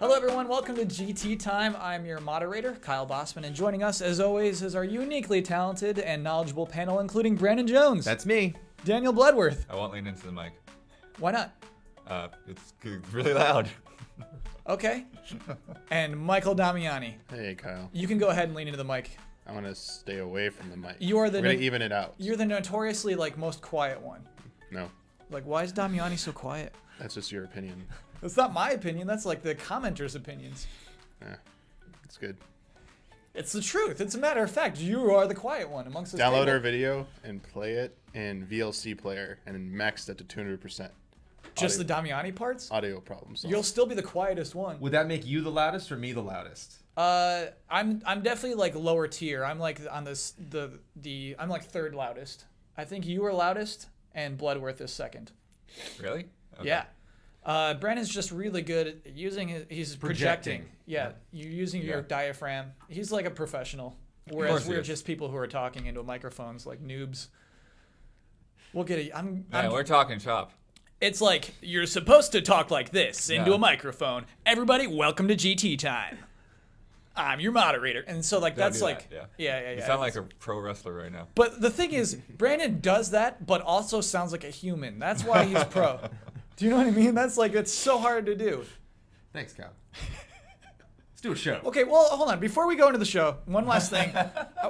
Hello everyone, welcome to GT Time. I'm your moderator, Kyle Bossman, and joining us as always is our uniquely talented and knowledgeable panel, including Brandon Jones. That's me. Daniel Bloodworth. I won't lean into the mic. Why not? It's really loud. Okay. And Michael Damiani. Hey, Kyle. You can go ahead and lean into the mic. I want to stay away from the mic. You are the We're going to even it out. You're the notoriously most quiet one. No, Like, why is Damiani so quiet? that's just your opinion. That's not my opinion. That's like the commenters' opinions. Yeah, it's good. It's the truth. It's a matter of fact. You are the quiet one amongst us. Download our video and play it in VLC player and max that to 200%. Just the Damiani parts. Audio problems. You'll still be the quietest one. Would that make you the loudest or me the loudest? I'm definitely like lower tier. I'm like on this I'm like third loudest. I think you are loudest and Bloodworth is second. Really? Okay. Yeah. Brandon's just really good at using he's projecting. Yeah, you're using your diaphragm. He's like a professional, whereas we're just people who are talking into microphones like noobs. We'll get it. We're talking shop. It's like you're supposed to talk like this into Yeah. a microphone. Everybody, welcome to GT Time. I'm your moderator, and so like Don't that's do like that, yeah. You sound like a pro wrestler right now. But the thing is, Brandon does that, but also sounds like a human. That's why he's pro. Do you know what I mean? That's like, it's so hard to do. Thanks, Kyle. Let's do a show. Okay, well, hold on. Before we go into the show, one last thing.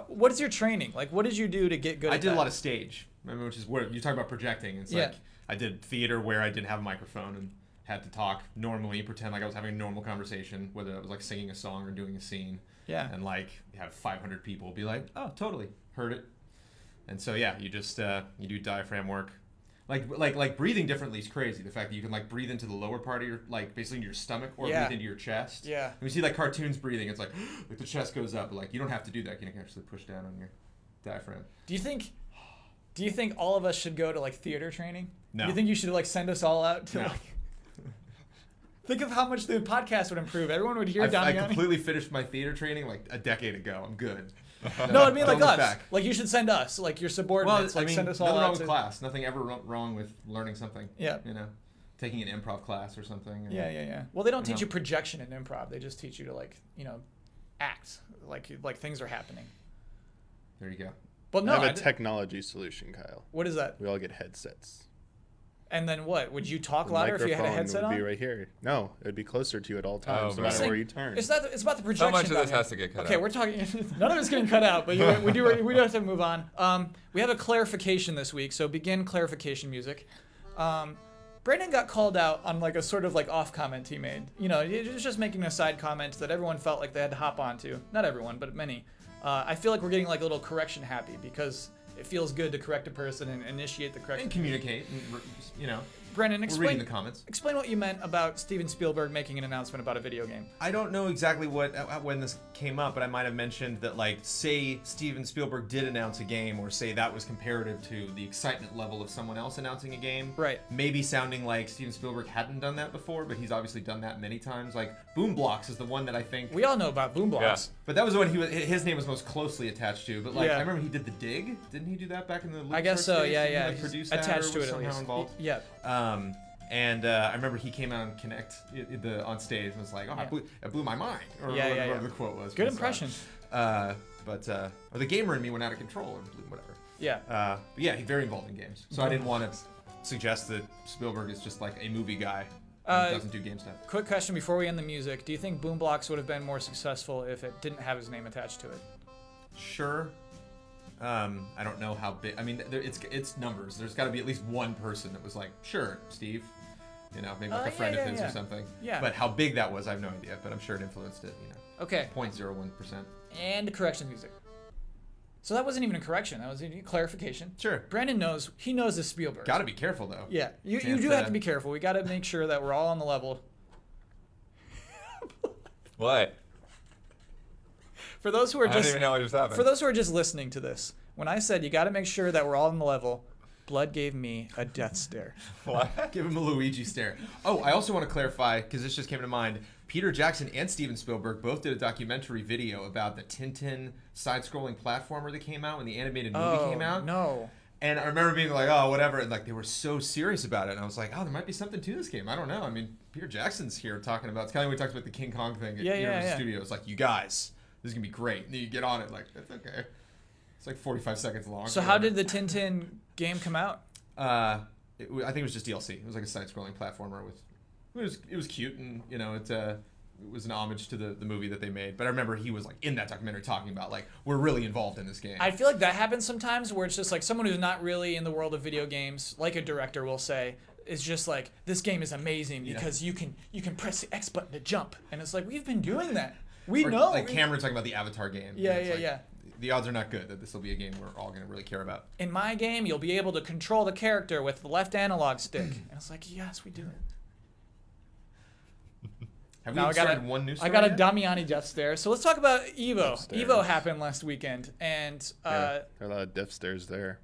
What is your training? Like, what did you do to get good I at did that? a lot of stage, remember, which is where you talk about projecting. It's Yeah. like I did theater where I didn't have a microphone and had to talk normally, pretend like I was having a normal conversation, whether I was like singing a song or doing a scene. Yeah. And like you have 500 people be like, oh, totally, heard it. And so yeah, you just you do diaphragm work. Like breathing differently is crazy. The fact that you can like breathe into the lower part of your basically into your stomach or Yeah. breathe into your chest. Yeah. When you see like cartoons breathing, it's like the chest goes up. But, like you don't have to do that. You can actually push down on your diaphragm. Do you think all of us should go to like theater training? No. Do you think you should like send us all out to No. like... Think of how much the podcast would improve. Everyone would hear I Damiani. completely finished my theater training like a decade ago. I'm good. No, I mean like Don't look us. back. Like you should send us, like your Well, subordinates, I like mean, send us all nothing wrong out with to... class. Nothing ever wrong with learning something. Yeah. You know, taking an improv class or something. Yeah. Well, they don't teach No. you projection in improv. They just teach you to like, act like things are happening. There you go. But no, I have a technology solution, Kyle. what is that? We all get headsets. And then what? Would you talk The louder if you had a microphone headset would on? be right here. No, it would be closer to you at all times, no right. matter where you turn. It's about the projection. So much of this Daniel. has to get cut Okay, out. we're talking. None of it's getting cut out, but we do have to move on. We have a clarification this week, so begin clarification music. Brandon got called out on like a sort of like off comment he made. He was just making a side comment that everyone felt like they had to hop onto. Not everyone, but many. I feel like we're getting like a little correction happy because it feels good to correct a person and initiate the correction. And communicate. And, Brandon, we're reading the comments. explain what you meant about Steven Spielberg making an announcement about a video game. I don't know exactly when this came up, but I might have mentioned that, like, say Steven Spielberg did announce a game, or say that was comparative to the excitement level of someone else announcing a game. Right. Maybe sounding like Steven Spielberg hadn't done that before, but he's obviously done that many times. Like, Boom Blocks is the one that I think. We all know about Boom Blocks. But that was the one his name was most closely attached to. But like, Yeah. I remember he did The Dig. Didn't he do that back in the? I guess so. days? Yeah, Didn't he, yeah. like, He's produce that, attached or to was it at somehow least. involved? Yeah. And I remember he came out on Connect on stage and was like, "Oh, Yeah. it blew my mind," or Yeah, whatever yeah. the quote was. Good when I saw impression. it. Or the gamer in me went out of control, or whatever. Yeah. But yeah, he's very involved in games. So I didn't want to suggest that Spielberg is just like a movie guy who doesn't do game stuff. Quick question before we end the music. Do you think Boom Blocks would have been more successful if it didn't have his name attached to it? Sure. I don't know how big. I mean, it's numbers. There's got to be at least one person that was like, "Sure, Steve." Maybe like a friend of his or something. Yeah. But how big that was, I have no idea. But I'm sure it influenced it. Okay. 0.01%. And correction music. So that wasn't even a correction. That was a clarification. Sure. Brandon knows. He knows this Spielberg. Got to be careful though. Yeah. You Chance do have that- to be careful. We got to make sure that we're all on the level. What? For those who are I don't just even know what just happened. for those who are just listening to this, when I said you got to make sure that we're all on the level, Blood gave me a death stare. What? Give him a Luigi stare. Oh, I also want to clarify, because this just came to mind. Peter Jackson and Steven Spielberg both did a documentary video about the Tintin side-scrolling platformer that came out when the animated movie came out. No. And I remember being like, oh, whatever. And like they were so serious about it. And I was like, oh, there might be something to this game. I don't know. I mean, Peter Jackson's here talking about, it's kind of when we talked about the King Kong thing at Universal Studios. It's like, you guys, this is going to be great. And then you get on it, like, that's okay. It's like 45 seconds long. So how did the Tintin game come out? I think it was just DLC. It was like a side-scrolling platformer with, it was cute, and it was an homage to the movie that they made. But I remember he was like in that documentary talking about like, we're really involved in this game. I feel like that happens sometimes where it's just like someone who's not really in the world of video games, like a director will say, is just like, this game is amazing because you can press the X button to jump. And it's like, we've been doing that. We know. Like Cameron talking about the Avatar game. Yeah. The odds are not good that this will be a game we're all going to really care about. In my game, you'll be able to control the character with the left analog stick. And it's like, yes, we do it. Have Now we started one new story I got a yet? Damiani Death Stare. So let's talk about Evo. Death Stare. Evo happened last weekend. And There are a lot of death stares there.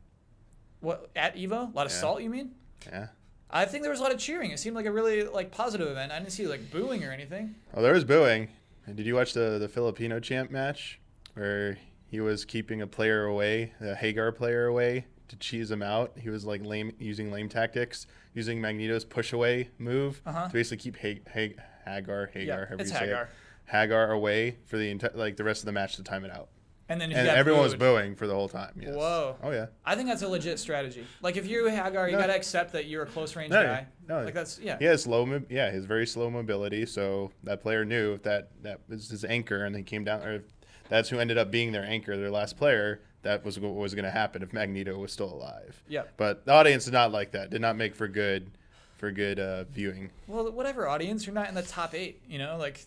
what at Evo? A lot of Yeah. salt, you mean? Yeah. I think there was a lot of cheering. It seemed like a really like positive event. I didn't see like booing or anything. Oh, there was booing. And did you watch the Filipino champ match where he was keeping a player away, a Hagar player away, to cheese him out? He was like using lame tactics, using Magneto's push away move to basically keep Hagar, however it's you say Hagar. it, Hagar away for the the rest of the match to time it out. And then he And got everyone was booed. booing for the whole time. Yes. Whoa. Oh yeah. I think that's a legit strategy. Like if you're Hagar, you No. gotta accept that you're a close range No, guy. no. Like that's He has he has very slow mobility, so that player knew if that was his anchor, and he came down, or if that's who ended up being their anchor, their last player. That was what was going to happen if Magneto was still alive. Yep. But the audience did not like that. Did not make for good viewing. Well, whatever audience, you're not in the top 8, you know, like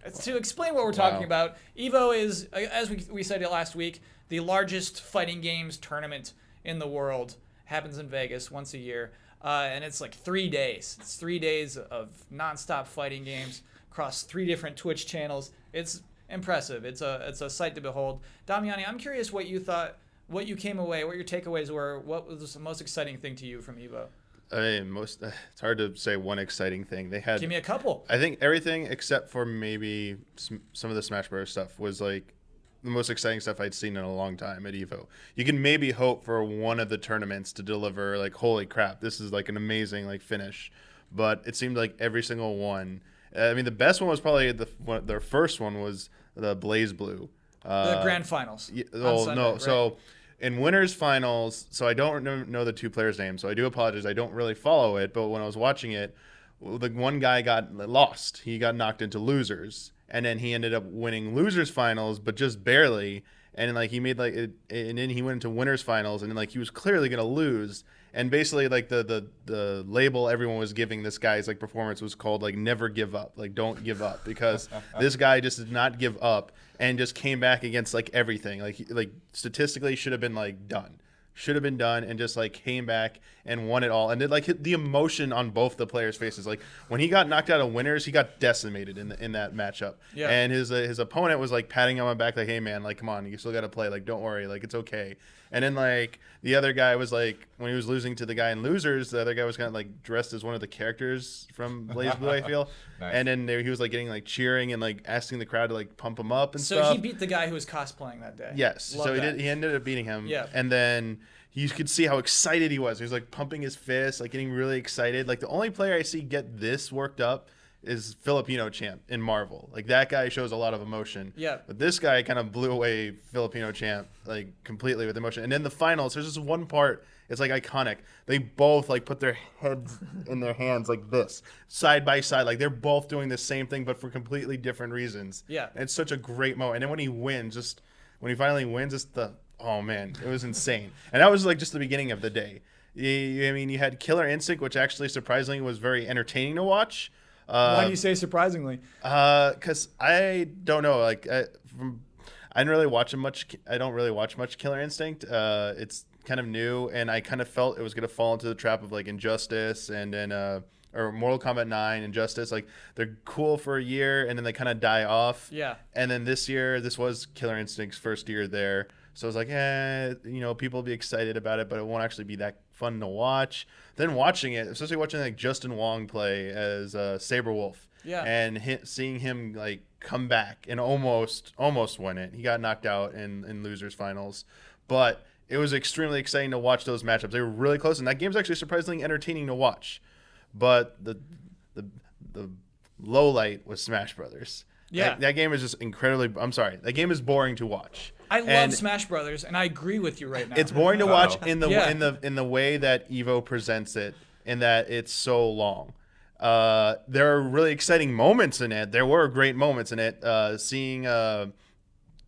it's to explain what we're talking about. Evo is, as we said it last week, the largest fighting games tournament in the world. Happens in Vegas once a year. And it's like 3 days. It's 3 days of nonstop fighting games across 3 different Twitch channels. It's impressive. It's a sight to behold. Damiani, I'm curious what you thought, what you came away, what your takeaways were. What was the most exciting thing to you from Evo? I mean, it's hard to say one exciting thing. They had, Give me a couple. I think everything except for maybe some of the Smash Bros. Stuff was like the most exciting stuff I'd seen in a long time at Evo. You can maybe hope for one of the tournaments to deliver like, holy crap, this is like an amazing like finish. But it seemed like every single one. I mean, the best one was probably their first one was the Blaze Blue. The grand finals. Oh Sunday, no! right? So in winners finals, so I don't know the 2 players' names, so I do apologize. I don't really follow it, but when I was watching it, the one guy got lost. He got knocked into losers, and then he ended up winning losers finals, but just barely. And like he made like it, and then he went into winners finals, and then like he was clearly gonna lose. And basically, like the label everyone was giving this guy's like performance was called like never give up, like don't give up, because this guy just did not give up and just came back against like everything, like statistically should have been like done, and just like came back and won it all. And it, like the emotion on both the players' faces, like when he got knocked out of winners, he got decimated in that matchup. Yeah. And his opponent was like patting him on the back, like, hey man, like come on, you still got to play, like don't worry, like it's okay. And then like the other guy was like, when he was losing to the guy in losers, the other guy was kind of like dressed as one of the characters from Blaze Blue, I feel. Nice. And then he was like getting like cheering and like asking the crowd to like pump him up and So stuff. he beat the guy who was cosplaying that day. Yes. Love So that. he ended up beating him. Yeah. And then you could see how excited he was. He was like pumping his fist, like getting really excited. Like the only player I see get this worked up is Filipino champ in Marvel. Like that guy shows a lot of emotion. Yeah. But this guy kind of blew away Filipino champ like completely with emotion. And in the finals, there's this one part. It's like iconic. They both like put their heads in their hands like this, side by side. Like they're both doing the same thing, but for completely different reasons. Yeah. And it's such a great moment. And then when he finally wins, it's oh man, it was insane. And that was like just the beginning of the day. I mean, you had Killer Instinct, which actually surprisingly was very entertaining to watch. Why do you say surprisingly? Because I don't know, like I didn't really watch much. I don't really watch much Killer Instinct. It's kind of new, and I kind of felt it was gonna fall into the trap of like Injustice and then or Mortal Kombat 9, Injustice. Like they're cool for a year, and then they kind of die off. Yeah. And then this was Killer Instinct's first year there. So I was like, people will be excited about it, but it won't actually be that fun to watch. Then watching it, especially watching like Justin Wong play as Saberwolf, Yeah. and seeing him like come back and almost win it. He got knocked out in losers finals, but it was extremely exciting to watch those matchups. They were really close, and that game's actually surprisingly entertaining to watch. But the low light was Smash Brothers. Yeah. That game is just incredibly. I'm sorry. That game is boring to watch. I love And Smash Brothers, and I agree with you right now. It's boring to watch Uh-oh. in the Yeah. in the way that Evo presents it, in that it's so long. There are really exciting moments in it. There were great moments in it. Seeing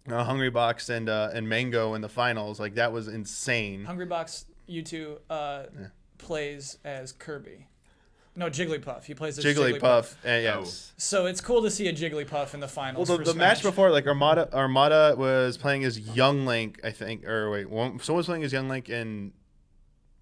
Hungry Box and Mango in the finals, like that was insane. Hungrybox U2 plays as Kirby. No, Jigglypuff. He plays as Jigglypuff, and yes. So it's cool to see a Jigglypuff in the finals. Well, for the match Smash. before, like Armada was playing as Young Link, I think, or wait, someone was playing as Young Link in.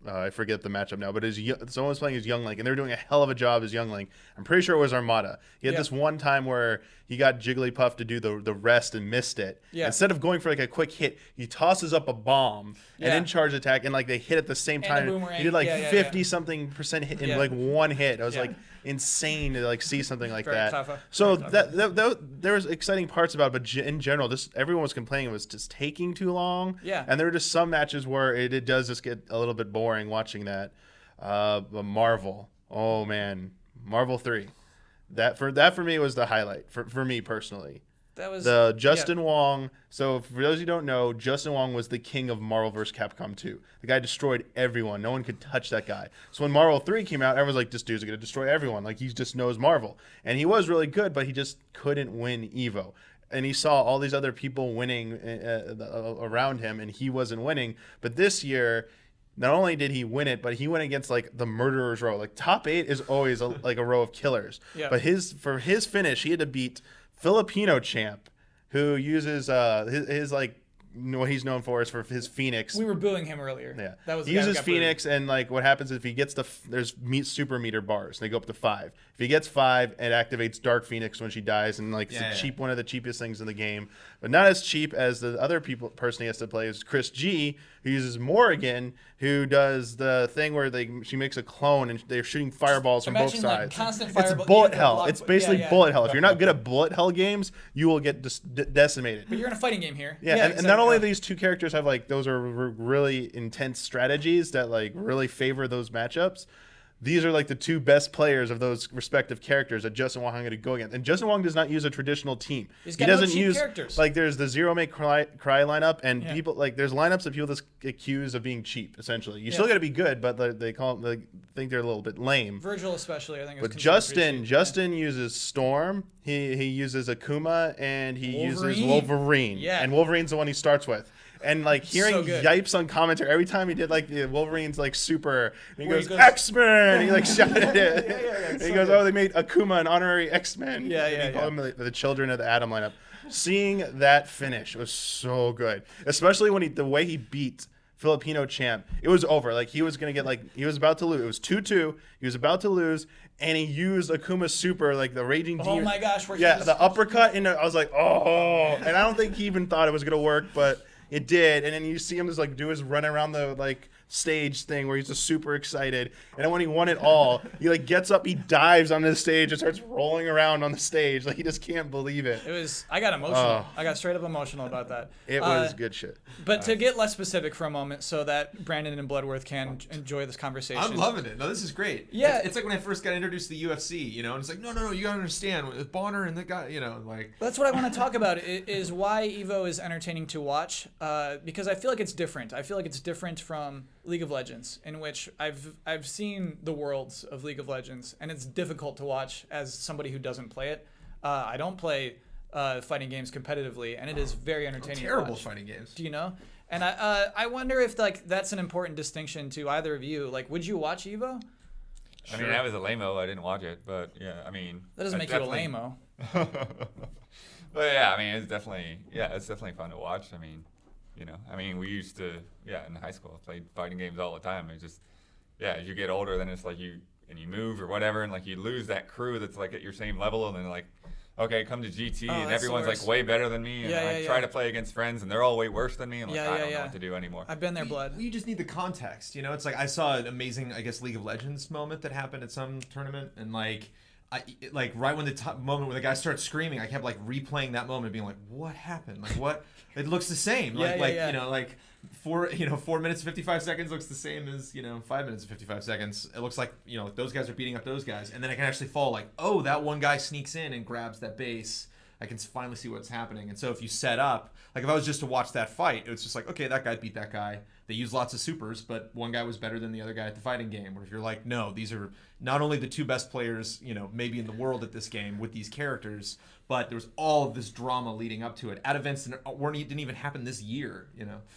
I forget the matchup now, but someone was playing as Young Link, and they were doing a hell of a job as Young Link. I'm pretty sure it was Armada. He had Yeah. this one time where he got Jigglypuff to do the rest and missed it. Yeah. Instead of going for like a quick hit, he tosses up a bomb Yeah. and then charge attack, and like they hit at the same And a time. boomerang. He did like Yeah, yeah, 50 something percent hit in Yeah. like one hit. It was Yeah. like insane to like see something like Very that. tough. So Very that there was exciting parts about it, but in general, this everyone was complaining it was just taking too long. Yeah. And there were just some matches where it does just get a little bit boring watching that. But Marvel, oh man, Marvel 3, that for me was the highlight for me personally. That was The Justin Wong. So for those who don't know, Justin Wong was the king of Marvel vs. Capcom 2. The guy destroyed everyone. No one could touch that guy. So when Marvel 3 came out, everyone's like, this dude's going to destroy everyone. Like, he just knows Marvel. And he was really good, but he just couldn't win EVO. And he saw all these other people winning around him, and he wasn't winning. But this year, not only did he win it, but he went against like the murderer's row. Like top 8 is always like a row of killers. Yeah. But for his finish, he had to beat Filipino champ, who uses his like what he's known for is for his Phoenix. We were booing him earlier. Yeah, That was the he guy who uses got booed. Phoenix, and like what happens if he gets there's super meter bars, and they go up to 5. If he gets 5, it activates Dark Phoenix when she dies, and like it's one of the cheapest things in the game, but not as cheap as the other person he has to play is Chris G, who uses Morrigan, who does the thing where she makes a clone and they're shooting fireballs from both Imagine, like, sides. constant It's fireball- you bullet have to hell. block- It's basically yeah. bullet hell. If you're not good at bullet hell games, you will get decimated. But you're in a fighting game here. Yeah, and exactly. not only these two characters have like those are really intense strategies that like really favor those matchups. These are like the two best players of those respective characters that Justin Wong is going to go against. And Justin Wong does not use a traditional team. He's He got no doesn't cheap use characters. like there's the Zero May Cry lineup, and Yeah. people like there's lineups that people just accuse of being cheap. Essentially, you still got to be good, but they think they're a little bit lame. Virgil especially, I think. Is But considered pretty cheap. Justin uses Storm. He uses Akuma, and he uses Wolverine. Wolverine. Yeah. And Wolverine's the one he starts with. And like hearing So good. yipes on commentary every time he did like the Wolverine's like super, and he Where goes, he goes- X-Men. He like shouted it. And he so goes, good. oh, they made Akuma an honorary X-Men. Yeah, And yeah, he called them the children of the Atom lineup. Seeing that finish was so good, especially when the way he beat Filipino champ. It was over. Like he was gonna get he was about to lose. It was 2-2. He was about to lose, and he used Akuma's super, like the Raging Oh Demon. my gosh, where he Yeah, just- the uppercut, and I was like, oh. And I don't think he even thought it was gonna work, but it did. And then you see him just like do his run around the like stage thing where he's just super excited. And then when he won it all, he like gets up, he dives on the stage and starts rolling around on the stage. Like he just can't believe it. It was. I got emotional. Oh. I got straight up emotional about that. It was good shit. But to get less specific for a moment, so that Brandon and Bloodworth can enjoy this conversation. I'm loving it. No, this is great. Yeah. It's like when I first got introduced to the UFC, you know, and it's like, no, you gotta understand with Bonner and the guy, you know, like. That's what I want to talk about. Is why Evo is entertaining to watch. Because I feel like it's different. I feel like it's different from League of Legends, in which I've seen the worlds of League of Legends, and it's difficult to watch as somebody who doesn't play it. I don't play fighting games competitively, and it is very entertaining. to Terrible watch. fighting games. Do you know? And I wonder if like that's an important distinction to either of you. Like, would you watch Evo? I mean, I was a lame-o. I didn't watch it, but yeah, I mean. That doesn't I make you a definitely- lame-o. But yeah, I mean, it's definitely fun to watch. I mean, you know, we used to, in high school, play fighting games all the time. It's just, as you get older, then it's like you move or whatever, and like you lose that crew that's like at your same level, and then like, okay, come to GT, Oh, and that's the everyone's worst. like way better than me, and Yeah, I yeah, try yeah. to play against friends, and they're all way worse than me, and like Yeah, I yeah, don't know yeah. what to do anymore. I've been there, blood. You just need the context, you know. It's like I saw an amazing, I guess, League of Legends moment that happened at some tournament, and like right when the moment when the guy starts screaming, I kept like replaying that moment, being like, "What happened? Like what? It looks the same. Yeah, like yeah. you know, like 4 minutes 55 seconds looks the same as 5 minutes and 55 seconds. It looks like those guys are beating up those guys, and then I can actually follow like, oh, that one guy sneaks in and grabs that base. I can finally see what's happening. And so if you set up, like if I was just to watch that fight, it was just like, okay, that guy beat that guy. They used lots of supers, but one guy was better than the other guy at the fighting game. Or if you're like, no, these are not only the two best players, maybe in the world at this game with these characters, but there was all of this drama leading up to it at events that didn't even happen this year,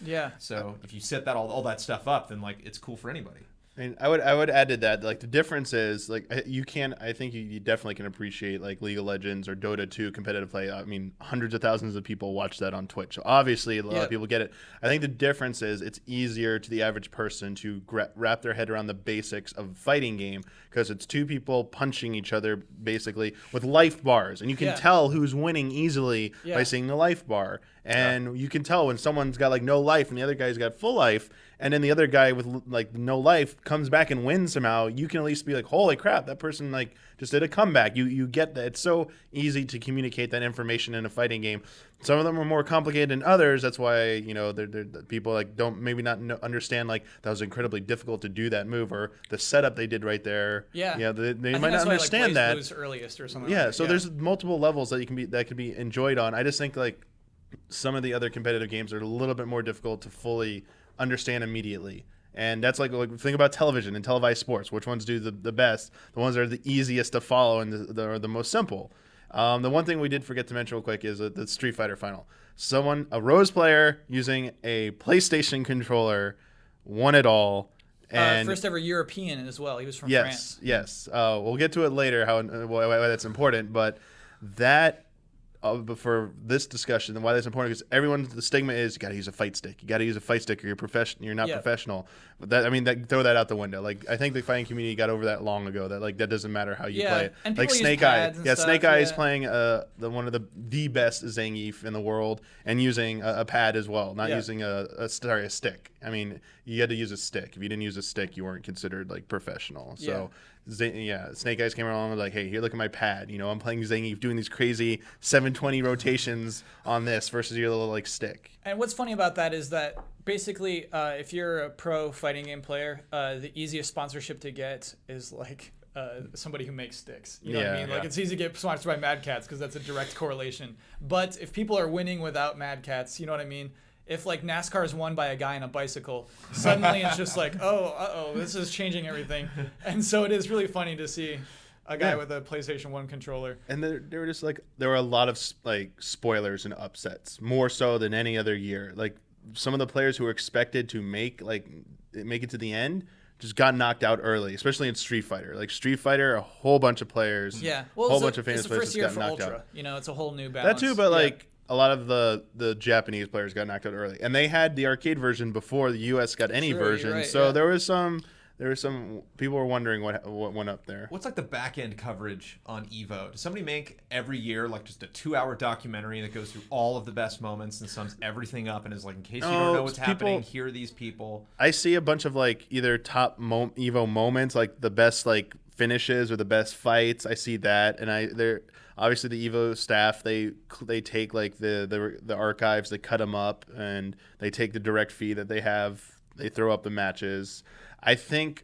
Yeah. So if you set that all that stuff up, then like it's cool for anybody. And I would add to that, like the difference is like I think you definitely can appreciate like League of Legends or Dota 2 competitive play. I mean, hundreds of thousands of people watch that on Twitch. So obviously a lot of people get it. I think the difference is it's easier to the average person to wrap their head around the basics of a fighting game because it's two people punching each other basically with life bars, and you can tell who's winning easily by seeing the life bar. And you can tell when someone's got like no life and the other guy's got full life, and then the other guy with like no life comes back and wins somehow. You can at least be like, holy crap, that person like just did a comeback. You get that. It's so easy to communicate that information in a fighting game. Some of them are more complicated than others. That's why they're people like don't maybe not understand like that was incredibly difficult to do that move or the setup they did right there. Yeah, they might not understand that. Blaze earliest or something. Yeah, like so there's multiple levels that could be enjoyed on. I just think like some of the other competitive games are a little bit more difficult to fully understand immediately. And that's like think about television and televised sports. Which ones do the best? The ones that are the easiest to follow and are the most simple. The one thing we did forget to mention real quick is the Street Fighter final. A Rose player using a PlayStation controller won it all. And first ever European as well. He was from France. Yes. We'll get to it later why that's important. But that. But for this discussion and why that's important, because the stigma is you got to use a fight stick. You got to use a fight stick, or you're not professional. But throw that out the window. Like I think the fighting community got over that long ago. That like that doesn't matter how you play it. And like people Snake use Eye, pads and stuff, Snake Eye is playing one of the best Zangief in the world and using a pad as well, not using a stick. I mean, you had to use a stick. If you didn't use a stick, you weren't considered like professional. So. Snake Eyes came along and was like, hey, here, look at my pad. I'm playing Zangief doing these crazy 720 rotations on this versus your little like stick. And what's funny about that is that basically, if you're a pro fighting game player, the easiest sponsorship to get is like somebody who makes sticks. You know what I mean? Like it's easy to get sponsored by Mad Catz because that's a direct correlation. But if people are winning without Mad Catz, you know what I mean? If like NASCAR is won by a guy on a bicycle, suddenly it's just like, this is changing everything. And so it is really funny to see a guy with a PlayStation 1 controller. And there were just like there were a lot of like spoilers and upsets, more so than any other year. Like some of the players who were expected to make it to the end just got knocked out early, especially in Street Fighter. Like Street Fighter, a whole bunch of players, a whole bunch of famous players just got knocked out. It's a whole new balance. That too, but like. A lot of the Japanese players got knocked out early, and they had the arcade version before the U.S. got any version. Right, so there was some people were wondering what went up there. What's like the back end coverage on Evo? Does somebody make every year like just a 2-hour documentary that goes through all of the best moments and sums everything up and is like, in case you don't know what's happening, here are these people. I see a bunch of like either top Evo moments, like the best like finishes or the best fights. I see that, and they're. Obviously, the Evo staff they take like the archives, they cut them up, and they take the direct feed that they have. They throw up the matches. I think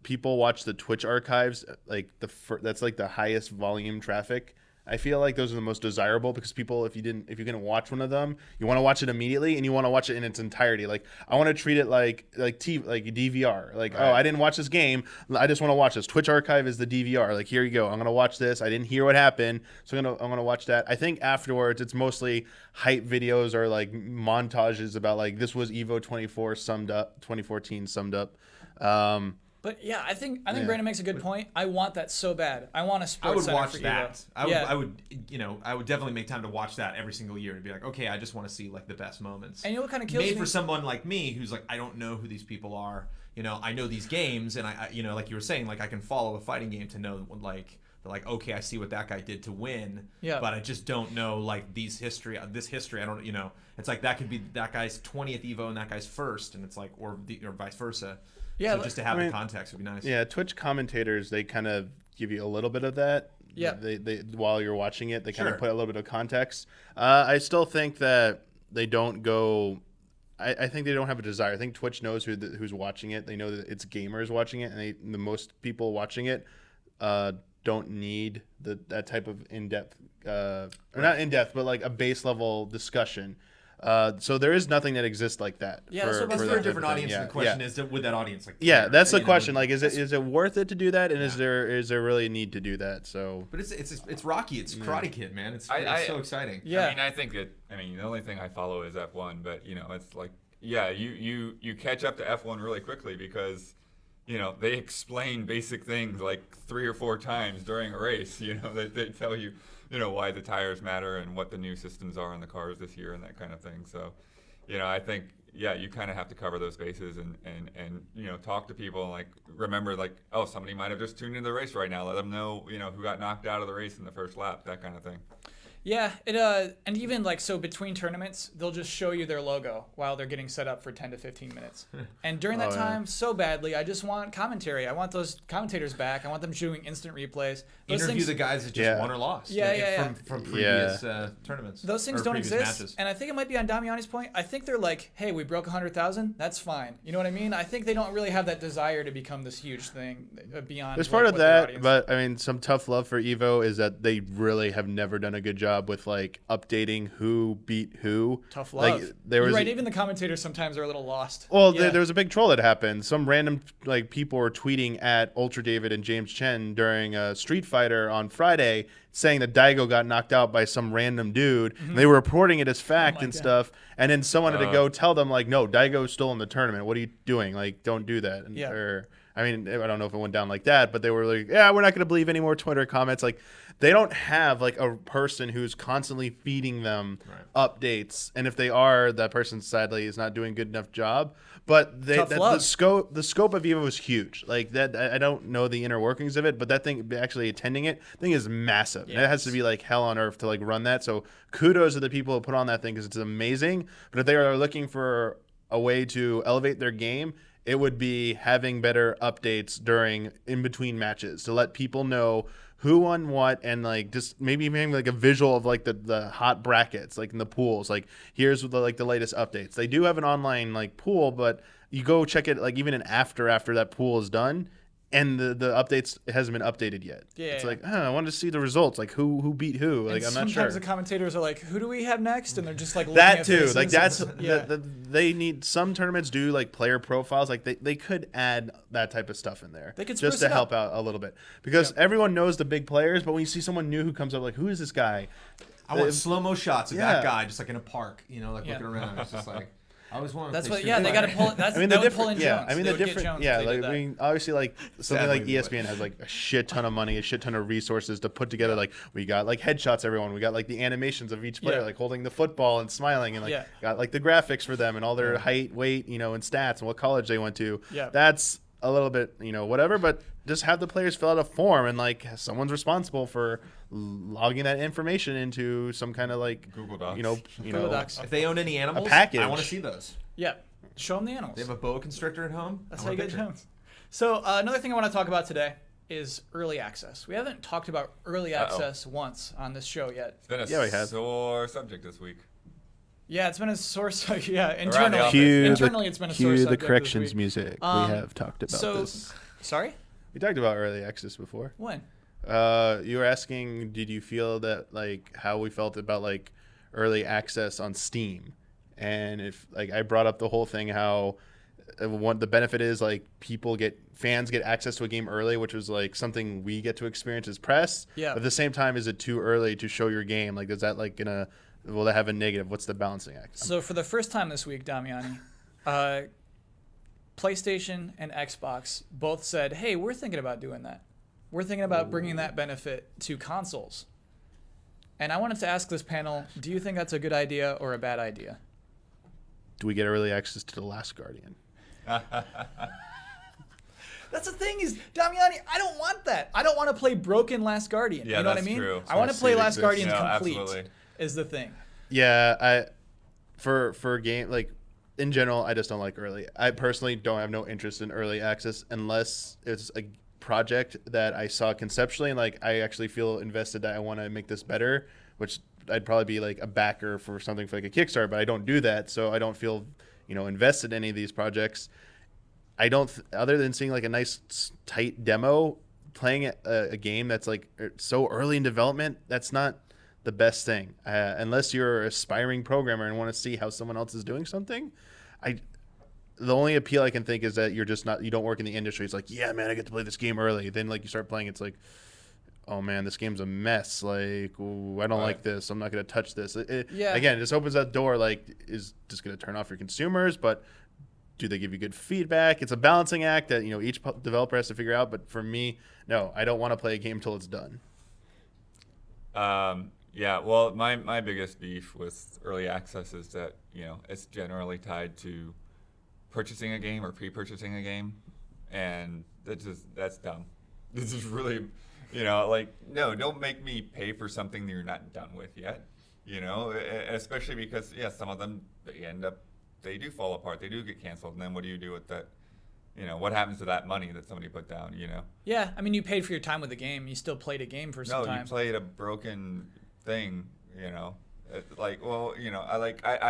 people watch the Twitch archives like that's like the highest volume traffic. I feel like those are the most desirable because people, if you didn't watch one of them, you want to watch it immediately and you want to watch it in its entirety. Like I want to treat it like DVR. Like I didn't watch this game, I just want to watch this. Twitch archive is the DVR. Like here you go. I'm gonna watch this. I didn't hear what happened, so I'm gonna watch that. I think afterwards it's mostly hype videos or like montages about like this was Evo 2014 summed up. But yeah, I think Brandon makes a good point. I want that so bad. I want a sports I would center watch for that. Evo. I would definitely make time to watch that every single year and be like, okay, I just want to see like the best moments. And you know what kind of kills made me? for someone like me who's like, I don't know who these people are. I know these games, and I like you were saying, like I can follow a fighting game to know like. Okay, I see what that guy did to win. Yeah. But I just don't know like this history. I don't. It's like that could be that guy's 20th Evo and that guy's first, and it's like or vice versa. Yeah. So just to have the context would be nice. Yeah, Twitch commentators they kind of give you a little bit of that. Yeah. They while you're watching it, they kind of put a little bit of context. I still think that they don't go I think they don't have a desire. I think Twitch knows who's watching it. They know that it's gamers watching it, and the most people watching it don't need that type of in-depth, or not in-depth, but like a base level discussion. So there is nothing that exists like that. Yeah, so That's for for that a different audience. Yeah, And the question yeah. is, would that audience like? Yeah, care? that's the You know? question. Like, is it worth it to do that? And is there really a need to do that? So But it's Rocky. It's Karate Kid, man. It's so exciting. Yeah. I mean, I think the only thing I follow is F1, but it's like, yeah, you catch up to F1 really quickly because, they explain basic things like 3 or 4 times during a race. They tell you, why the tires matter and what the new systems are on the cars this year and that kind of thing. So, I think, yeah, you kind of have to cover those bases and talk to people and like remember like, oh, somebody might have just tuned into the race right now. Let them know, who got knocked out of the race in the first lap, that kind of thing. Yeah, and even like so between tournaments, they'll just show you their logo while they're getting set up for 10 to 15 minutes. And during that Oh, yeah. time, so badly, I just want commentary. I want those commentators back. I want them doing instant replays. Those Interview things, the guys that just Yeah. won or lost. Yeah. From previous tournaments. those things or don't previous exist. matches. And I think it might be on Damiani's point. I think they're like, hey, we broke 100,000. That's fine. You know what I mean? I think they don't really have that desire to become this huge thing beyond. there's like, part of what their that, audience- but I mean, some tough love for Evo is that they really have never done a good job with like updating who beat who. Tough Like love. there You're was right. Even the commentators sometimes are a little lost. Well, Yeah. there was a big troll that happened. Some random like people were tweeting at Ultra David and James Chen during a Street Fighter on Friday, saying that Daigo got knocked out by some random dude. And they were reporting it as fact my and God. stuff. And then someone had to go tell them like, no, Daigo's still in the tournament. What are you doing? Like, don't do that. And, Yeah. Or I mean, I don't know if it went down like that, but they were like, yeah, we're not going to believe any more Twitter comments. Like, they don't have like a person who's constantly feeding them updates, and if they are, that person sadly is not doing a good enough job. But Tough the love. scope of Evo is huge. Like that, I don't know the inner workings of it, but that thing actually attending it, thing is massive. And it has to be like hell on earth to like run that. So kudos to the people who put on that thing because it's amazing. But if they are looking for a way to elevate their game, it would be having better updates during in between matches to let people know who won what, and like just maybe having like a visual of like the hot brackets like in the pools. Like here's the latest updates. They do have an online like pool, but you go check it like even after that pool is done. And the updates it hasn't been updated yet. Yeah, It's yeah. like, I want to see the results, like who beat who. Like And I'm not sure. sometimes the commentators are like, "Who do we have next?" And they're just like looking That at too, faces like and- that's yeah. they need some tournaments do like player profiles, like they could add that type of stuff in there. They could just spruce to it help up. out a little bit because everyone knows the big players, but when you see someone new who comes up, like who is this guy? I want slow-mo shots of Yeah. that guy just like in a park, like Yeah. looking around. It's just like I always wanted to That's play what. Street Yeah, they got to Fighter. pull it. That's I mean that the would pull different, in yeah. Jones. I mean They the would get different, Jones yeah. if they Like did that. I mean, obviously, like something Sadly, like we ESPN would. has like a shit ton of money, a shit ton of resources to put together. Like we got like headshots, everyone. We got like the animations of each player, Yeah. like holding the football and smiling, and like Yeah. got like the graphics for them and all their height, weight, and stats and what college they went to. Yeah. That's a little bit, whatever, but just have the players fill out a form and like someone's responsible for logging that information into some kind of like Google Docs. Google Docs. If they own any animals, package. I want to see those. Yeah, show them the animals. They have a boa constrictor at home. That's I how you want a get picture. Jones. So another thing I want to talk about today is early access. We haven't talked about early access once on this show yet. It's been a Yeah, we have. sore subject this week. Yeah, it's been a source. Yeah, the internally, office. Cue internally it's been a source subject this week. music. Um, we have talked about so, this. sorry, We talked about early access before. when? You were asking, did you feel that like how we felt about like early access on Steam, and if like I brought up the whole thing how one the benefit is like fans get access to a game early, which was like something we get to experience as press. Yeah. But at the same time, is it too early to show your game? Like, is that like will that have a negative? What's the balancing act? So for the first time this week, Damiani, PlayStation and Xbox both said, "Hey, we're thinking about doing that. We're thinking about bringing that benefit to consoles." And I wanted to ask this panel, do you think that's a good idea or a bad idea? Do we get early access to The Last Guardian? That's the thing is, Damiani, I don't want that. I don't want to play broken Last Guardian. Yeah, you know what I that's mean? true. I want to I play see it Last exists. Guardian No, complete. absolutely. Is the thing. Yeah, for game like in general, I just don't like early. I personally don't have no interest in early access unless it's a project that I saw conceptually and like I actually feel invested that I want to make this better, which I'd probably be like a backer for something for like a Kickstarter, but I don't do that, so I don't feel invested in any of these projects. I don't, other than seeing like a nice tight demo, playing a game that's like so early in development, that's not the best thing. Unless you're an aspiring programmer and want to see how someone else is doing something, the only appeal I can think is that you don't work in the industry. It's like, yeah, man, I get to play this game early. Then like you start playing, it's like, oh man, this game's a mess. Like, ooh, I don't like this. I'm not going to touch this. Again, it just opens that door. Like, is just going to turn off your consumers, but do they give you good feedback? It's a balancing act that each developer has to figure out. But for me, no, I don't want to play a game until it's done. Yeah, well, my biggest beef with early access is that it's generally tied to purchasing a game or pre-purchasing a game, and that's dumb. This is really, no, don't make me pay for something that you're not done with yet. Especially because some of them they do fall apart, they do get canceled, and then what do you do with that? What happens to that money that somebody put down? Yeah, I mean, you paid for your time with the game. You still played a game for some time. No, you played a broken thing. I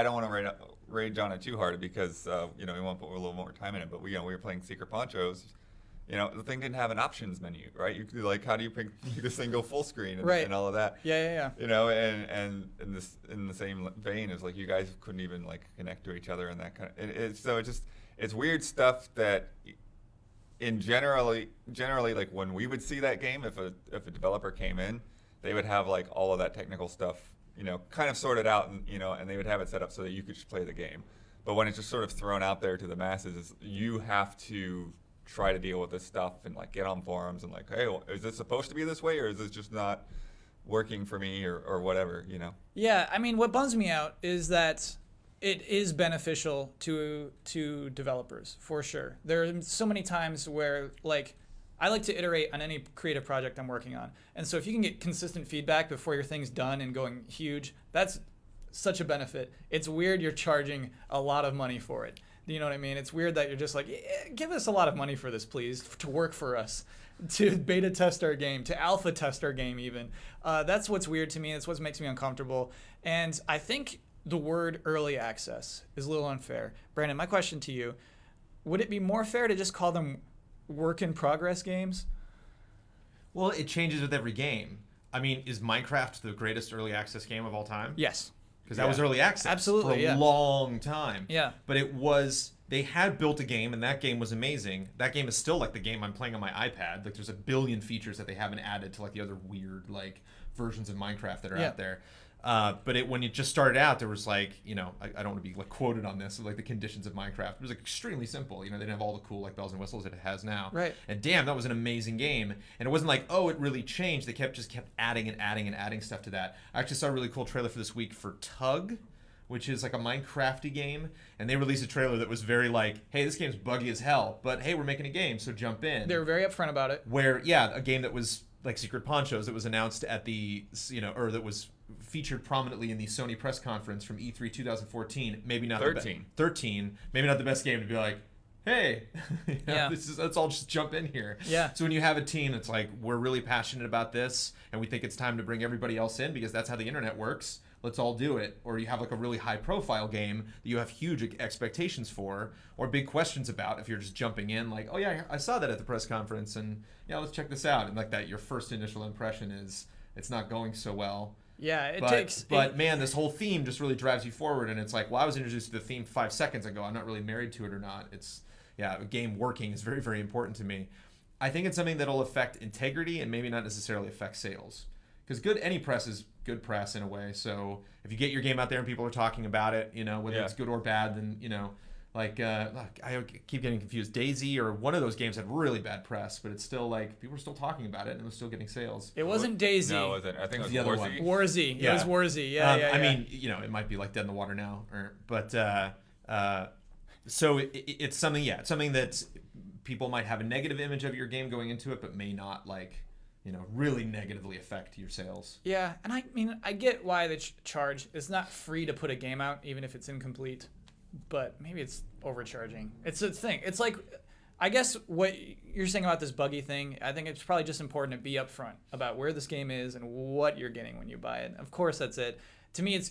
don't want to rage on it too hard because we want to put a little more time in it. But we were playing Secret Ponchos. The thing didn't have an options menu, right? You could how do you pick this thing go full screen and all of that? Yeah. And in the same vein as like you guys couldn't even like connect to each other and that kind of. It's weird stuff that generally like when we would see that game, if a developer came in, they would have like all of that technical stuff, kind of sorted out and they would have it set up so that you could just play the game. But when it's just sort of thrown out there to the masses, you have to try to deal with this stuff and like get on forums and like, hey, is this supposed to be this way or is this just not working for me or whatever, Yeah, I mean, what bums me out is that it is beneficial to developers for sure. There are so many times where like I like to iterate on any creative project I'm working on, and so if you can get consistent feedback before your thing's done and going huge, that's such a benefit. It's weird you're charging a lot of money for it. You know what I mean? It's weird that you're just like, give us a lot of money for this, please, to work for us, to beta test our game, to alpha test our game even. That's what's weird to me. That's what makes me uncomfortable. And I think the word early access is a little unfair. Brandon, my question to you, would it be more fair to just call them work in progress games? Well, it changes with every game. I mean, is Minecraft the greatest early access game of all time? Yes. Because that was early access Absolutely, for a long time. Yeah. But they had built a game, and that game was amazing. That game is still like the game I'm playing on my iPad. Like there's a billion features that they haven't added to like the other weird like versions of Minecraft that are out there. But when it just started out, there was like, I don't want to be like quoted on this, like the conditions of Minecraft. It was like extremely simple. They didn't have all the cool like bells and whistles that it has now. Right. And damn, that was an amazing game. And it wasn't like, oh, it really changed. They kept adding and adding and adding stuff to that. I actually saw a really cool trailer for this week for Tug, which is like a Minecrafty game. And they released a trailer that was very like, hey, this game's buggy as hell, but hey, we're making a game, so jump in. They were very upfront about it. Where, a game that was like Secret Ponchos that was announced at the, or that was featured prominently in the Sony press conference from E3 2014. Maybe not 13. Maybe not the best game to be like, hey, let's all just jump in here. Yeah. So when you have a team that's like, we're really passionate about this and we think it's time to bring everybody else in because that's how the internet works, let's all do it. Or you have like a really high profile game that you have huge expectations for or big questions about if you're just jumping in like, oh yeah, I saw that at the press conference and let's check this out. And like that, your first initial impression is it's not going so well. Yeah, But man, this whole theme just really drives you forward, and it's like, well, I was introduced to the theme 5 seconds ago. I'm not really married to it or not. A game working is very, very important to me. I think it's something that'll affect integrity and maybe not necessarily affect sales, because any press is good press in a way. So if you get your game out there and people are talking about it, whether it's good or bad, then Like, I keep getting confused. DayZ or one of those games had really bad press, but it's still like people were still talking about it and it was still getting sales. It wasn't DayZ. No, it wasn't. I think it was the other Warzy. one. Warzy. Yeah. It was Warzy. Yeah. I mean, it might be like Dead in the Water now, but so it's something. Yeah, it's something that people might have a negative image of your game going into it, but may not really negatively affect your sales. Yeah, and I mean, I get why they charge. It's not free to put a game out, even if it's incomplete. But maybe it's overcharging. It's a thing. It's like, I guess what you're saying about this buggy thing, I think it's probably just important to be upfront about where this game is and what you're getting when you buy it. Of course, that's it. To me,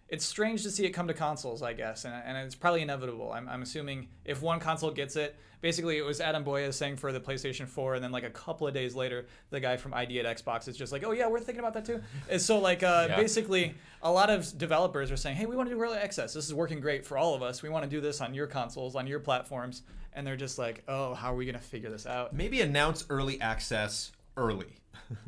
it's strange to see it come to consoles, I guess, and it's probably inevitable. I'm assuming if one console gets it, basically it was Adam Boyes saying for the PlayStation 4, and then like a couple of days later, the guy from ID at Xbox is just like, oh yeah, we're thinking about that too. And so like basically a lot of developers are saying, hey, we want to do early access. This is working great for all of us. We want to do this on your consoles, on your platforms, and they're just like, oh, how are we gonna figure this out? Maybe announce early access early.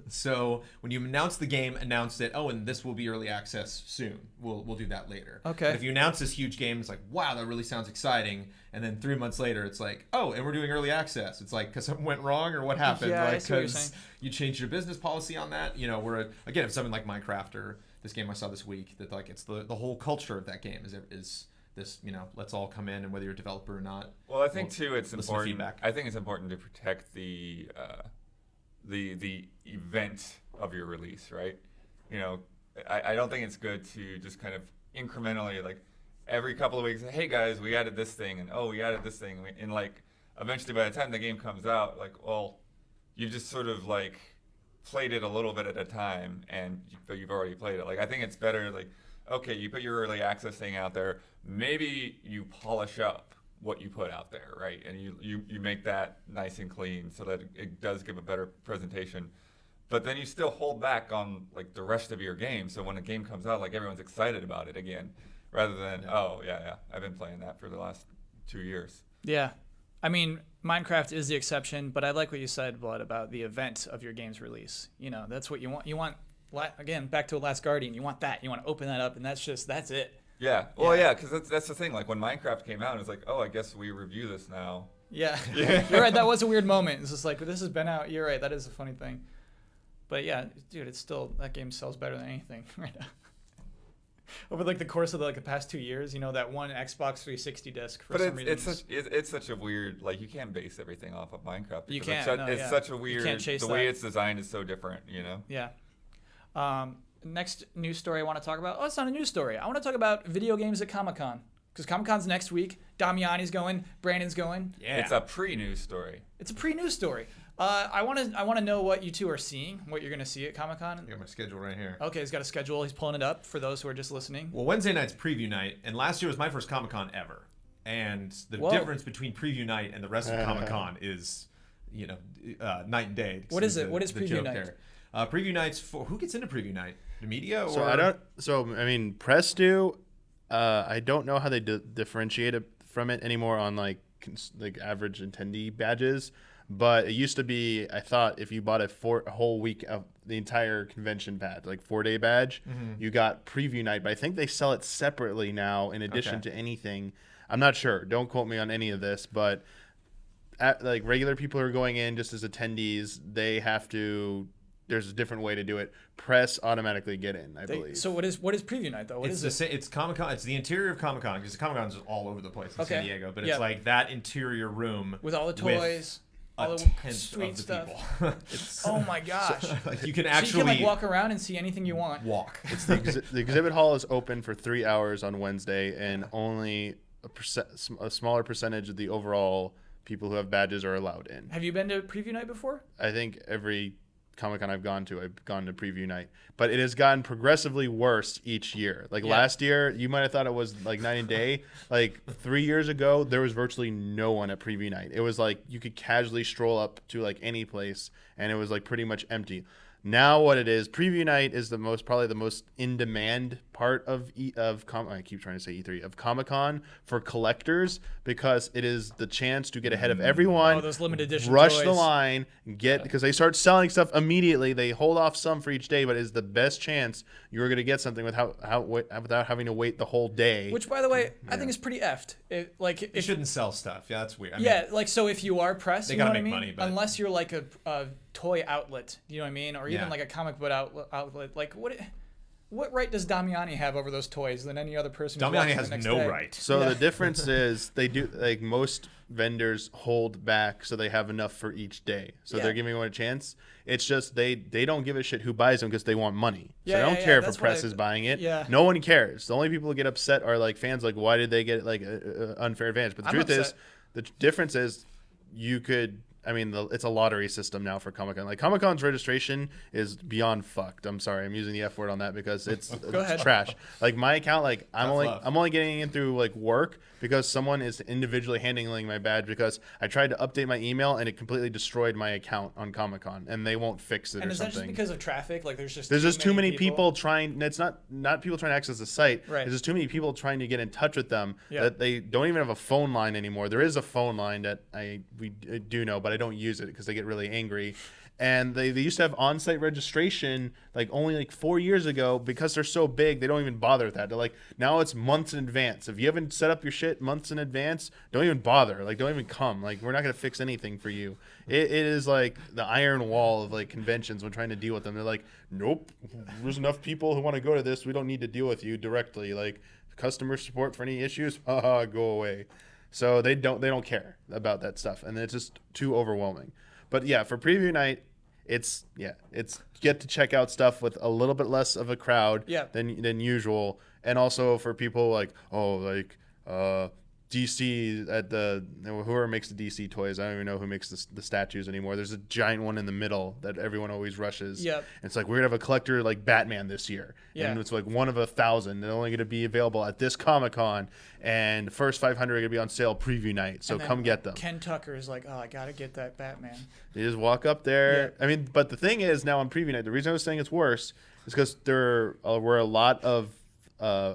So when you announce the game, announce it. Oh, and this will be early access soon. We'll do that later. Okay. But if you announce this huge game, it's like, wow, that really sounds exciting. And then 3 months later, it's like, oh, and we're doing early access. It's like because something went wrong or what happened? Yeah, I like see what you're because you changed your business policy on that. You know, again, if something like Minecraft or this game I saw this week, that like it's the whole culture of that game is this, you know, let's all come in, and whether you're a developer or not. Well, I think too, it's listen to important. feedback. I think it's important to protect the event of your release, right? You know, I don't think it's good to just kind of incrementally, like every couple of weeks, hey guys, we added this thing, and oh, we added this thing, and like eventually by the time the game comes out, like, well, you just sort of like played it a little bit at a time, and you've already played it. Like, I think it's better, like, okay, you put your early access thing out there, maybe you polish up what you put out there, right? And you make that nice and clean so that it does give a better presentation. But then you still hold back on like the rest of your game, so when a game comes out, like everyone's excited about it again, rather than oh yeah, I've been playing that for the last 2 years. Yeah. I mean, Minecraft is the exception, but I like what you said, Blood, about the event of your game's release. You know, that's what you want. You want, again, back to Last Guardian, you want that. You want to open that up, and that's it. Yeah. Well, yeah, because that's the thing. Like when Minecraft came out, it was like, oh, I guess we review this now. Yeah. You're right. That was a weird moment. It's just like, this has been out. You're right. That is a funny thing. But yeah, dude, it's still, that game sells better than anything right now. Over like the course of the past 2 years, you know, that one Xbox 360 disc for some reason. It's such a weird, like, you can't base everything off of Minecraft. You because can't. It's such a weird, chase the that. way it's designed is so different, you know? Yeah. Next news story I want to talk about. Oh, it's not a news story. I want to talk about video games at Comic-Con. Because Comic-Con's next week. Damiani's going. Brandon's going. Yeah. It's a pre-news story. It's a pre-news story. I want to know what you two are seeing, what you're going to see at Comic-Con. I got my schedule right here. Okay, he's got a schedule. He's pulling it up for those who are just listening. Well, Wednesday night's preview night, and last year was my first Comic-Con ever. And the difference between preview night and the rest of Comic-Con is, you know, night and day. What is it? What is preview night? There. Preview night's for who gets into preview night? The media? Or? I mean, press do. I don't know how they differentiate it from it anymore on like average attendee badges. But it used to be, I thought, if you bought a whole week of the entire convention badge, like 4-day badge, you got preview night. But I think they sell it separately now in addition to anything. I'm not sure. Don't quote me on any of this. But like regular people who are going in just as attendees, they have to. There's a different way to do it. Press automatically get in, I believe. So what is preview night though? What is it? It's Comic-Con. It's the interior of Comic-Con because Comic-Con's all over the place in San Diego. But Yeah. it's like that interior room With all the toys, all the tenth sweet of the stuff. people. Oh my gosh! Like you can So actually you can like walk around and see anything you want. walk. The exhibit hall is open for 3 hours on Wednesday, and only a smaller percentage of the overall people who have badges are allowed in. Have you been to preview night before? I think every Comic-Con I've gone to preview night, but it has gotten progressively worse each year. Like last year, you might have thought it was like night and day. Like 3 years ago, there was virtually no one at preview night. It was like you could casually stroll up to like any place, and it was like pretty much empty. Now what it is, preview night is probably the most in-demand part of I keep trying to say E3 of Comic-Con for collectors because it is the chance to get ahead of everyone. Oh, those limited edition rush toys. the line, because they start selling stuff immediately. They hold off some for each day, but it's the best chance you're going to get something without having to wait the whole day. Which, by the way, I think is pretty effed. You shouldn't sell stuff. Yeah, that's weird. I mean, so if you are press, they you know gotta what I make mean? money, but- Unless you're like a toy outlet, you know what I mean? Or even Yeah. like a comic book outlet. Like what right does Damiani have over those toys than any other person? who's Damiani watching has the next no day? right. So the difference is they do, like most vendors hold back so they have enough for each day. So they're giving everyone a chance. It's just they don't give a shit who buys them because they want money. So they don't care if a press is buying it. Yeah. No one cares. The only people who get upset are like fans, like why did they get like an unfair advantage? But the truth is, the difference is you could I mean, it's a lottery system now for Comic-Con. Like, Comic-Con's registration is beyond fucked. I'm sorry, I'm using the F word on that because it's ahead. trash. Like, my account, like, Tough love. I'm only getting in through like work because someone is individually handling my badge because I tried to update my email and it completely destroyed my account on Comic-Con and they won't fix it And or is that just something. because of traffic? Like there's just Too many people trying. It's not people trying to access the site. Right. There's just too many people trying to get in touch with them Yeah. that they don't even have a phone line anymore. There is a phone line that we do know, but I don't use it because they get really angry. And they used to have on-site registration like only like 4 years ago. Because they're so big, they don't even bother with that. They're like, now it's months in advance. If you haven't set up your shit months in advance, don't even bother. Like, don't even come. Like, we're not gonna fix anything for you. It is like the iron wall of like conventions when trying to deal with them. They're like, nope, there's enough people who want to go to this. We don't need to deal with you directly. Like, customer support for any issues, haha, go away. So they don't care about that stuff, and it's just too overwhelming. But yeah, for preview night, it's get to check out stuff with a little bit less of a crowd than usual, and also for people like DC at whoever makes the DC toys. I don't even know who makes the statues anymore. There's a giant one in the middle that everyone always rushes. Yep. And it's like, we're gonna have a collector like Batman this year. Yeah. And it's like 1 of 1,000. They're only gonna be available at this Comic-Con, and the first 500 are gonna be on sale preview night. So And then come get them. Ken Tucker is like, oh, I gotta get that Batman. You just walk up there. Yeah. I mean, but the thing is, now on preview night, the reason I was saying it's worse is because there were a lot of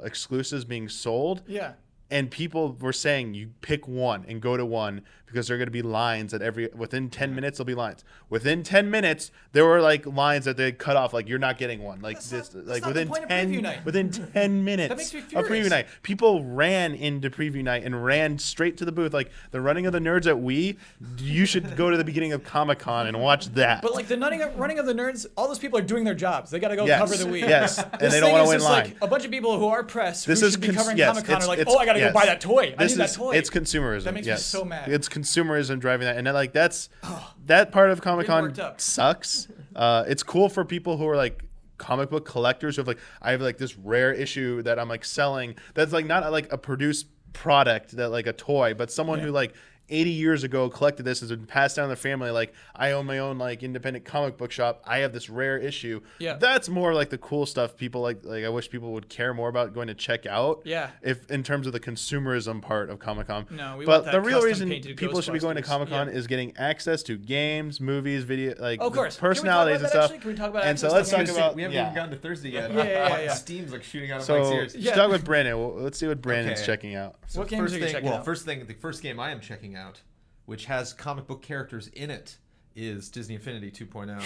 exclusives being sold. Yeah. And people were saying you pick one and go to one because there are going to be lines within 10 minutes there'll be lines. Within 10 minutes there were like lines that they cut off, like you're not getting one. Like That's like not within the point of 10 preview night. within 10 minutes That makes me of preview furious. night. People ran into preview night and ran straight to the booth. Like the running of the nerds at Wii, you should go to the beginning of Comic-Con and watch that. But like the running of the nerds, all those people are doing their jobs. They gotta go Yes. cover the week. Yes, and This they don't thing wanna is win just line. Like a bunch of people who are press This who is should be covering yes, Comic-Con are like, it's- oh, I gotta go yes. buy that toy. I This need that is- toy. It's consumerism. That makes me yes. so mad. It's consumerism driving that, and then, like that part of Comic-Con worked up. sucks. It's cool for people who are like comic book collectors who have like, I have like this rare issue that I'm like selling. That's like not like a produced product that like a toy, but someone who like 80 years ago collected this, has been passed down to the family. Like, I own my own like independent comic book shop. I have this rare issue. Yeah. That's more like the cool stuff people like I wish people would care more about going to check out. Yeah. If in terms of the consumerism part of Comic-Con. No, we but want that the real custom reason painted people should be going to Ghostbusters. Comic-Con Yeah. is getting access to games, movies, video, like Oh, of course. Can we talk personalities about and that, stuff. actually? Can we talk about And so access let's to talk games? about We haven't even gotten to Thursday yet. Yeah. Steam's like shooting out of So Mike's ears. let's Yeah. talk with Brandon. Well, let's see what Brandon's Okay. checking out. So What games are you checking out? the first game I am checking out, which has comic book characters in it, is Disney Infinity 2.0.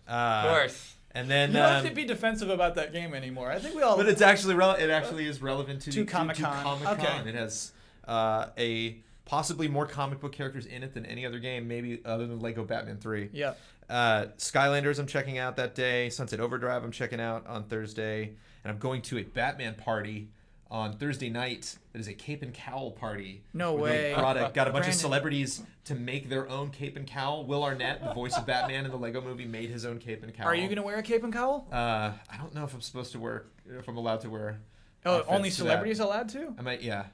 Of course. And then, You don't have to be defensive about that game anymore. I think we all. but it's actually it actually is relevant to Comic-Con. Comic-Con. Okay. It has a possibly more comic book characters in it than any other game, maybe other than Lego Batman 3. Yeah. Skylanders I'm checking out that day. Sunset Overdrive I'm checking out on Thursday. And I'm going to a Batman party on Thursday night. That is a cape and cowl party. No where they way. got a bunch Brandon. of celebrities to make their own cape and cowl. Will Arnett, the voice of Batman in the Lego movie, made his own cape and cowl. Are you gonna wear a cape and cowl? I don't know if I'm allowed to wear. Oh, outfits only to that. celebrities allowed to? I might, yeah.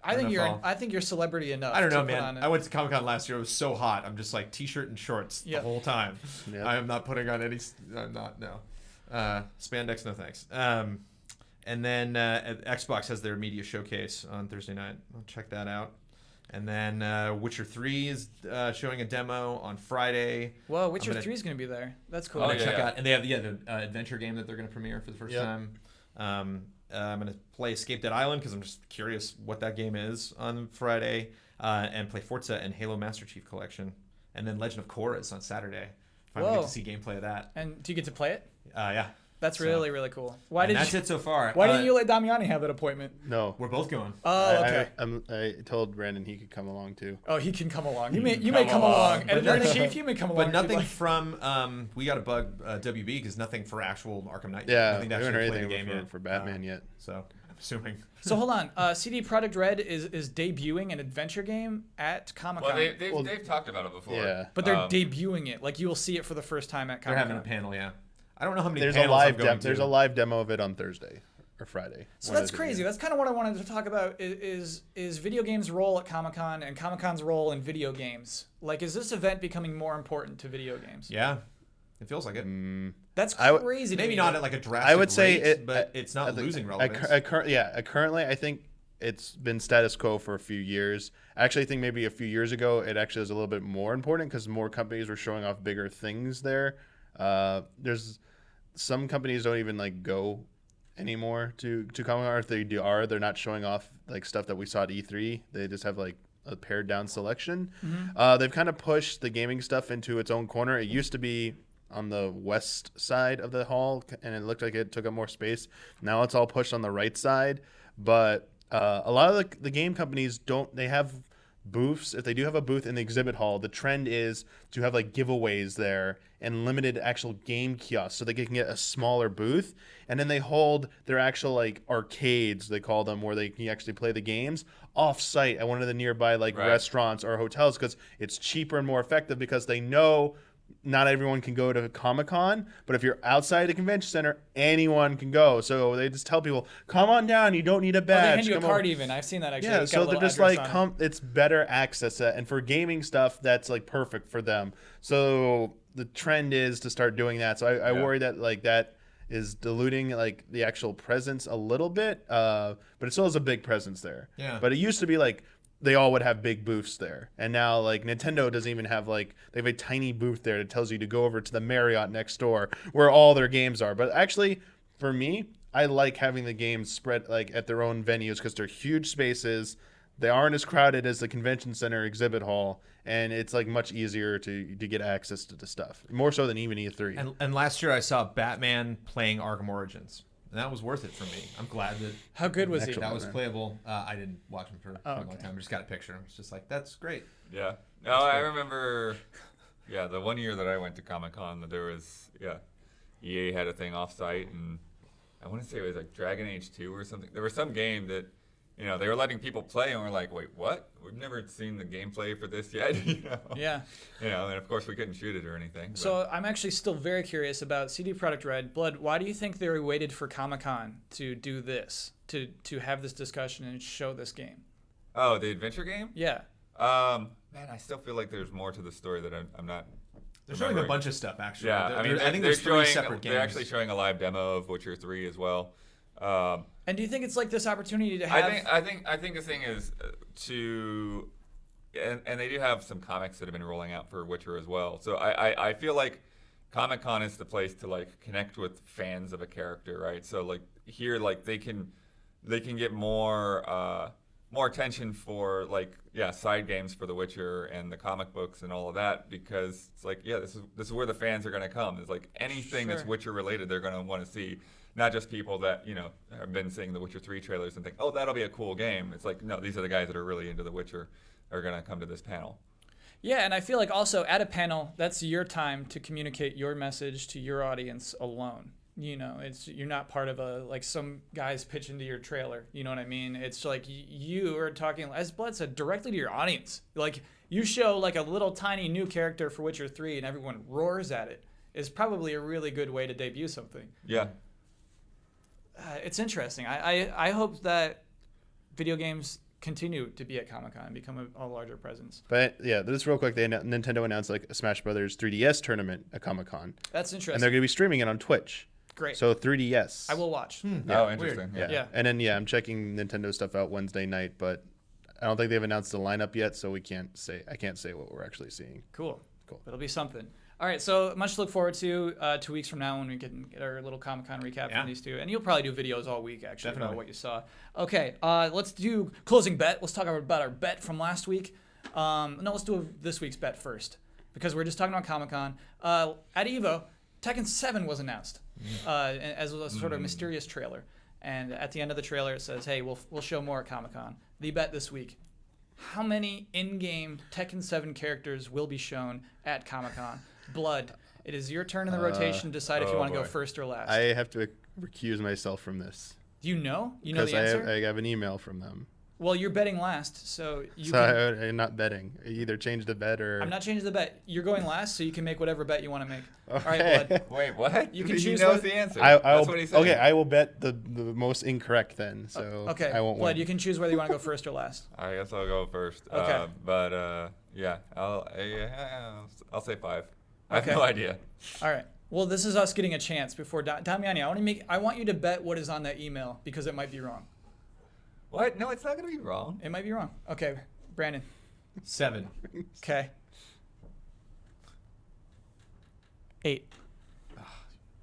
I don't think know if I'll- I think you're celebrity enough. I don't to know, put man. on it. I went to Comic Con last year. It was so hot. I'm just like t-shirt and shorts Yep. the whole time. Yep. I am not putting on any. I'm not. No. Spandex, no thanks. And then Xbox has their media showcase on Thursday night. I'll check that out. And then Witcher 3 is showing a demo on Friday. Whoa, Witcher I'm gonna- 3 is gonna be there. That's cool. I'm Oh, gonna check yeah. out, and they have the adventure game that they're gonna premiere for the first Yep. time. I'm gonna play Escape Dead Island because I'm just curious what that game is on Friday, and play Forza and Halo Master Chief Collection, and then Legend of Korra is on Saturday. Finally Whoa. get to see gameplay of that. And do you get to play it? Yeah. That's So- really really cool. Why And did that's you? it so far. Why didn't you let Damiani have that appointment? No. We're both going. Oh, okay. I told Brandon he could come along too. Oh, he can come along. You may come along. But Editor in nothing- chief, you may come along. But if you'd nothing like. from we got to bug WB because nothing for actual Arkham Knight. Yeah, nothing we to haven't actually heard play the anything game yet for Batman yet. So I'm assuming. So hold on. CD Projekt Red is debuting an adventure game at Comic Con. Well, they've talked about it before. Yeah. But they're debuting it. Like you will see it for the first time at They're Comic having a Con. panel, yeah. I don't know how many There's a panels I'm live going to. there's a live demo of it on Thursday. or Friday. So One that's of the two, crazy. yeah. That's kind of what I wanted to talk about is video games' role at Comic-Con and Comic-Con's role in video games. Like, is this event becoming more important to video games? Yeah, it feels like it. That's I w- crazy. to Maybe me. not at like a drastic I would say rate, it, but it's not losing relevance. Currently, I think it's been status quo for a few years. I actually think maybe a few years ago it actually was a little bit more important because more companies were showing off bigger things there. There's some companies don't even like go anymore to Comic-Con, or if they they're not showing off like stuff that we saw at E3. They just have like a pared down selection. They've kind of pushed the gaming stuff into its own corner. It used to be on the west side of the hall, and it looked like it took up more space. Now it's all pushed on the right side, but a lot of the game companies they have booths. If they do have a booth in the exhibit hall, the trend is to have like giveaways there and limited actual game kiosks so they can get a smaller booth, and then they hold their actual like arcades, they call them, where they can actually play the games off site at one of the nearby like restaurants or hotels, because it's cheaper and more effective, because they know not everyone can go to Comic-Con, but if you're outside the convention center, anyone can go. So they just tell people, come on down, you don't need a Oh, they badge. hand you a Come card over. even. I've seen that actually. Yeah, It's got a so they're little just address like, on it. it's better access. And for gaming stuff, that's like perfect for them. So the trend is to start doing that. So I worry that like that is diluting like the actual presence a little bit, but it still has a big presence there. Yeah. But it used to be like they all would have big booths there, and now like Nintendo doesn't even have like, they have a tiny booth there that tells you to go over to the Marriott next door where all their games are. But actually, for me, I like having the games spread like at their own venues because they're huge spaces. They aren't as crowded as the convention center exhibit hall, and it's like much easier to get access to the stuff, more so than even E3. And last year I saw Batman playing Arkham Origins, and that was worth it for me. I'm glad that How good was he? Actual- that was playable. I didn't watch him for a long okay. time. I just got a picture. It's just like, that's great. Yeah. No, I remember. Yeah, the one year that I went to Comic-Con, that there was EA had a thing off-site, and I want to say it was like Dragon Age 2 or something. There was some game that, they were letting people play, and we're like, wait, what? We've never seen the gameplay for this yet. Yeah. And of course we couldn't shoot it or anything. So I'm actually still very curious about CD Projekt Red. Blood, why do you think they waited for Comic-Con to do this, to have this discussion and show this game? Oh, the adventure game? Yeah. Man, I still feel like there's more to the story that I'm not. They're showing a remembering. bunch of stuff, actually. Yeah, There- I mean, I think they're there's three showing, separate games. They're actually showing a live demo of Witcher 3 as well. And do you think it's like this opportunity to have? I think the thing is and they do have some comics that have been rolling out for Witcher as well. So I feel like Comic-Con is the place to like connect with fans of a character, right? So like here, like they can get more attention for like side games for The Witcher and the comic books and all of that, because it's like this is where the fans are going to come. It's like anything that's Sure. Witcher related, they're going to want to see. Not just people that have been seeing the Witcher 3 trailers and think, oh, that'll be a cool game. It's like, no, these are the guys that are really into The Witcher are going to come to this panel. Yeah, and I feel like also at a panel, that's your time to communicate your message to your audience alone. You're not part of some guys pitch into your trailer. You know what I mean? It's like you are talking, as Blood said, directly to your audience. Like you show like a little tiny new character for Witcher 3 and everyone roars at it. Is probably a really good way to debut something. Yeah. It's interesting. I hope that video games continue to be at Comic-Con and become a larger presence. But yeah, just real quick, Nintendo announced like a Smash Brothers 3DS tournament at Comic-Con, That's and interesting. they're going to be streaming it on Twitch. Great. So 3DS. I will watch. Oh, interesting. Yeah. And then I'm checking Nintendo stuff out Wednesday night, but I don't think they've announced the lineup yet, so I can't say what we're actually seeing. Cool. Cool. It'll be something. All right, so much to look forward to 2 weeks from now when we get our little Comic-Con recap from these two. And you'll probably do videos all week, actually, about Definitely. what you saw. Okay, let's do closing bet. Let's talk about our bet from last week. No, let's do this week's bet first, because we're just talking about Comic-Con. At EVO, Tekken 7 was announced as a sort of mysterious trailer. And at the end of the trailer, it says, hey, we'll show more at Comic-Con. The bet this week: how many in-game Tekken 7 characters will be shown at Comic-Con? Blood, it is your turn in the rotation to decide if you oh want to go boy. first or last. I have to recuse myself from this Do you know? You know because the answer? I have an email from them. Well, you're betting last, so you So can. I'm not betting. Either change the bet or. I'm not changing the bet. You're going last, so you can make whatever bet you want to make. All right, Okay. Blood. Wait, what? You can He choose knows what- the answer. I That's will, what he said. okay, I will bet the most incorrect then. So Okay, I won't Blood, win. you can choose whether you want to go first or last. I guess I'll go first. Okay. Yeah, I'll say 5. I have Okay. no idea. All right. Well, this is us getting a chance before Damiani. I want you to bet what is on that email because it might be wrong. What? No, it's not gonna be wrong. It might be wrong. Okay, Brandon. 7. Okay. 8.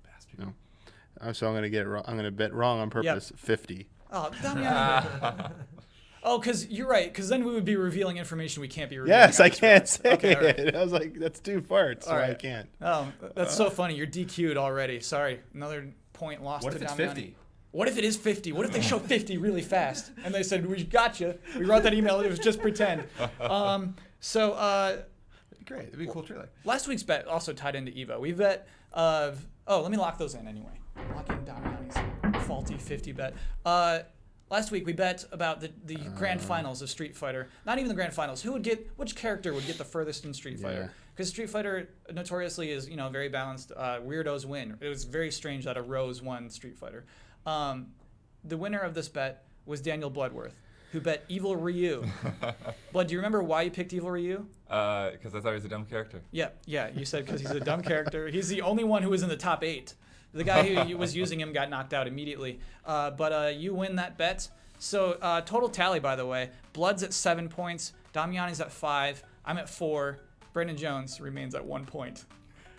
Bastard. No. So I'm gonna get it wrong. I'm gonna bet wrong on purpose. 50. Oh, Damiani. Oh, because you're right. Because then we would be revealing information we can't be revealing. Yes, on I this can't round. say Okay, all right. it. I was like, that's 2 parts, so All I right. can't. Oh, that's so funny. You're DQ'd already. Sorry. Another point lost What to if it's Damiani. 50? What if it is 50? What if they show 50 really fast? And they said, we got you. We wrote that email. It was just pretend. So That'd be great. It'd be a cool trailer. last week's bet also tied into Evo. We bet of... Oh, let me lock those in anyway. Lock in Damiani's faulty 50 bet. Last week we bet about the grand finals of Street Fighter. Not even the grand finals. Which character would get the furthest in Street Fighter? Yeah. Because Street Fighter notoriously is very balanced. Weirdos win. It was very strange that a Rose won Street Fighter. The winner of this bet was Daniel Bloodworth, who bet Evil Ryu. Blood, do you remember why you picked Evil Ryu? Because I thought he was a dumb character. Yeah. You said because he's a dumb character. He's the only one who was in the top 8. The guy who was using him got knocked out immediately. But you win that bet. So total tally, by the way, Blood's at 7 points. Damiani's at 5. I'm at 4. Brandon Jones remains at 1 point.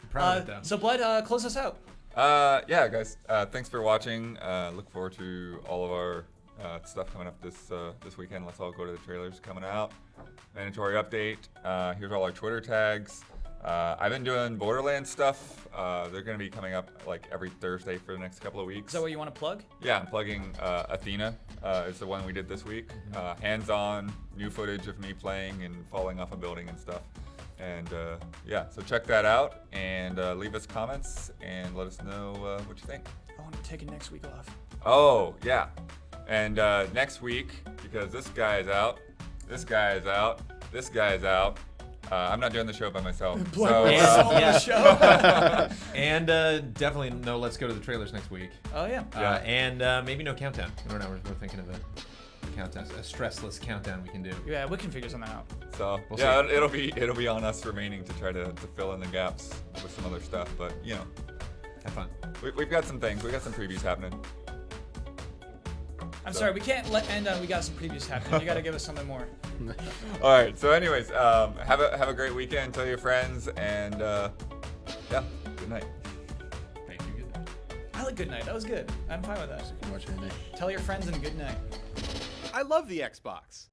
I'm proud of it, though. So Blood, close us out. Yeah, guys. Thanks for watching. Look forward to all of our stuff coming up this weekend. Let's all go to the trailers coming out. Mandatory update. Here's all our Twitter tags. I've been doing Borderlands stuff. They're going to be coming up like every Thursday for the next couple of weeks. Is that what you want to plug? Yeah, I'm plugging Athena. Is the one we did this week. Hands-on, new footage of me playing and falling off a building and stuff. And yeah, so check that out and leave us comments and let us know what you think. I want to take next week off. Oh, yeah. And next week, because this guy is out, this guy is out, this guy is out, I'm not doing the show by myself. Blood Yeah. so on the show. And definitely no Let's Go to the trailers next week. Oh, yeah. And maybe no countdown. We're thinking of a countdown, a stressless countdown we can do. Yeah, we can figure something out. So We'll yeah, see. it'll be on us remaining to try to fill in the gaps with some other stuff. But Have fun. we've got some things. We got some previews happening. I'm sorry, we can't end on we got some previews happening. You got to give us something more. All right. So, anyways, have a great weekend. Tell your friends, and yeah, good night. Thank you. Good night. I like good night. That was good. I'm fine with that. Watch it. Tell your friends and good night. I love the Xbox.